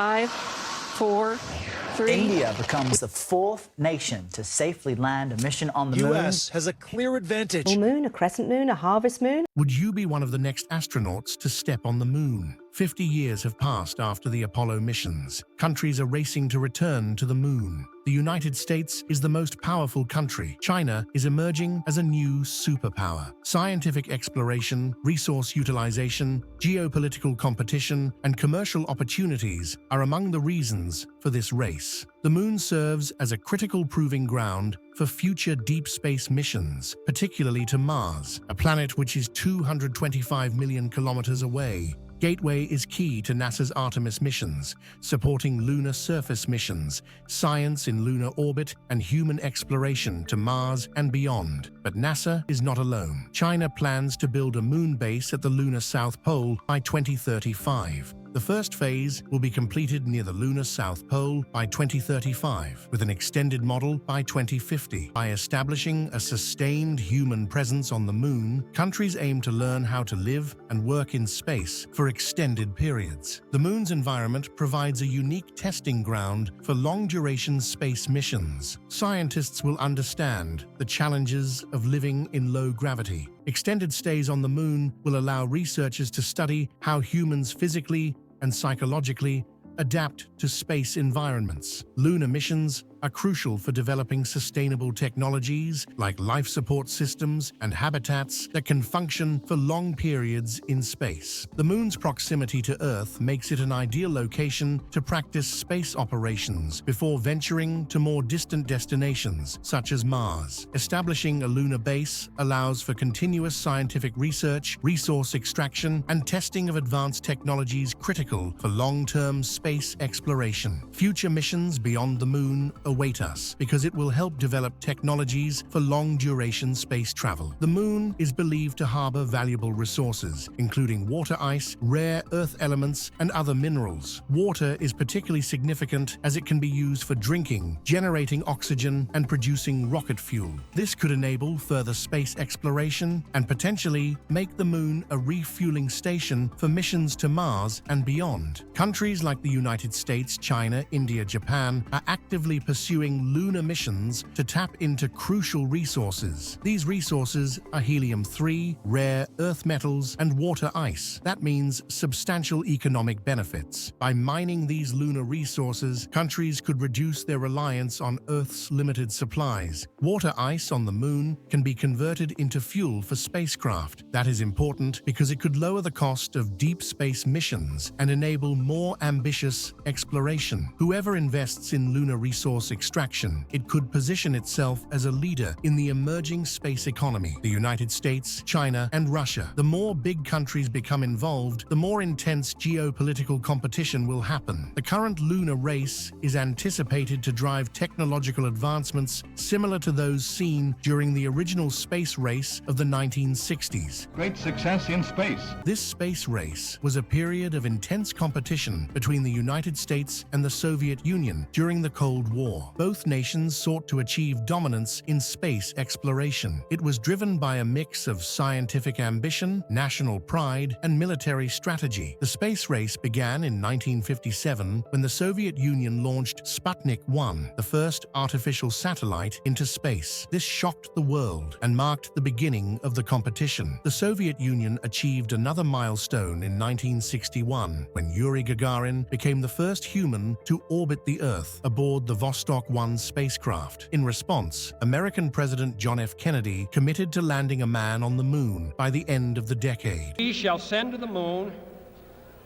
5, 4, 3. India becomes the fourth nation to safely land a mission on the moon. U.S. has a clear advantage. Full moon, a crescent moon, a harvest moon. Would you be one of the next astronauts to step on the moon? 50 years have passed after the Apollo missions. Countries are racing to return to the moon. The United States is the most powerful country. China is emerging as a new superpower. Scientific exploration, resource utilization, geopolitical competition, and commercial opportunities are among the reasons for this race. The moon serves as a critical proving ground for future deep space missions, particularly to Mars, a planet which is 225 million kilometers away. Gateway is key to NASA's Artemis missions, supporting lunar surface missions, science in lunar orbit, and human exploration to Mars and beyond. But NASA is not alone. China plans to build a moon base at the lunar South Pole by 2035. The first phase will be completed near the lunar South Pole by 2035, with an extended model by 2050. By establishing a sustained human presence on the moon, countries aim to learn how to live and work in space for extended periods. The moon's environment provides a unique testing ground for long-duration space missions. Scientists will understand the challenges of living in low gravity. Extended stays on the moon will allow researchers to study how humans physically and psychologically adapt to space environments. Lunar missions are crucial for developing sustainable technologies like life support systems and habitats that can function for long periods in space. The moon's proximity to Earth makes it an ideal location to practice space operations before venturing to more distant destinations, such as Mars. Establishing a lunar base allows for continuous scientific research, resource extraction, and testing of advanced technologies critical for long-term space exploration. Future missions beyond the moon await us because it will help develop technologies for long-duration space travel. The moon is believed to harbor valuable resources, including water ice, rare earth elements, and other minerals. Water is particularly significant as it can be used for drinking, generating oxygen, and producing rocket fuel. This could enable further space exploration and potentially make the moon a refueling station for missions to Mars and beyond. Countries like the United States, China, India, Japan are actively pursuing lunar missions to tap into crucial resources. These resources are helium-3, rare earth metals, and water ice. That means substantial economic benefits. By mining these lunar resources, countries could reduce their reliance on Earth's limited supplies. Water ice on the moon can be converted into fuel for spacecraft. That is important because it could lower the cost of deep space missions and enable more ambitious exploration. Whoever invests in lunar resource extraction, it could position itself as a leader in the emerging space economy. The United States, China, and Russia. The more big countries become involved, the more intense geopolitical competition will happen. The current lunar race is anticipated to drive technological advancements similar to those seen during the original space race of the 1960s. Great success in space. This space race was a period of intense competition between the United States and the Soviet Union during the Cold War. Both nations sought to achieve dominance in space exploration. It was driven by a mix of scientific ambition, national pride, and military strategy. The space race began in 1957 when the Soviet Union launched Sputnik 1, the first artificial satellite into space. This shocked the world and marked the beginning of the competition. The Soviet Union achieved another milestone in 1961 when Yuri Gagarin became the first human to orbit the Earth aboard the Vostok 1 spacecraft. In response, American President John F. Kennedy committed to landing a man on the moon by the end of the decade. We shall send to the moon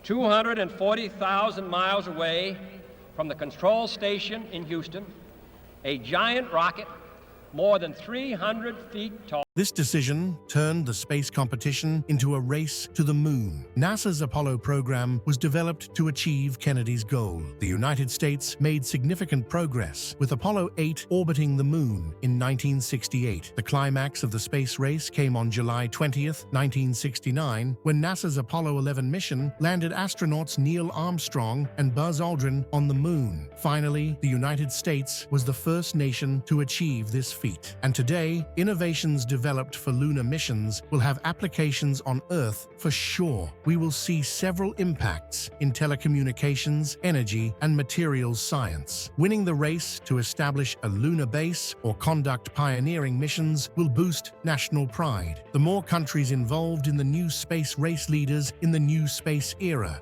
240,000 miles away from the control station in Houston, a giant rocket more than 300 feet tall. This decision turned the space competition into a race to the moon. NASA's Apollo program was developed to achieve Kennedy's goal. The United States made significant progress, with Apollo 8 orbiting the moon in 1968. The climax of the space race came on July 20, 1969, when NASA's Apollo 11 mission landed astronauts Neil Armstrong and Buzz Aldrin on the moon. Finally, the United States was the first nation to achieve this feet. And today, innovations developed for lunar missions will have applications on Earth for sure. We will see several impacts in telecommunications, energy, and materials science. Winning the race to establish a lunar base or conduct pioneering missions will boost national pride. The more countries involved in the new space race, leaders in the new space era.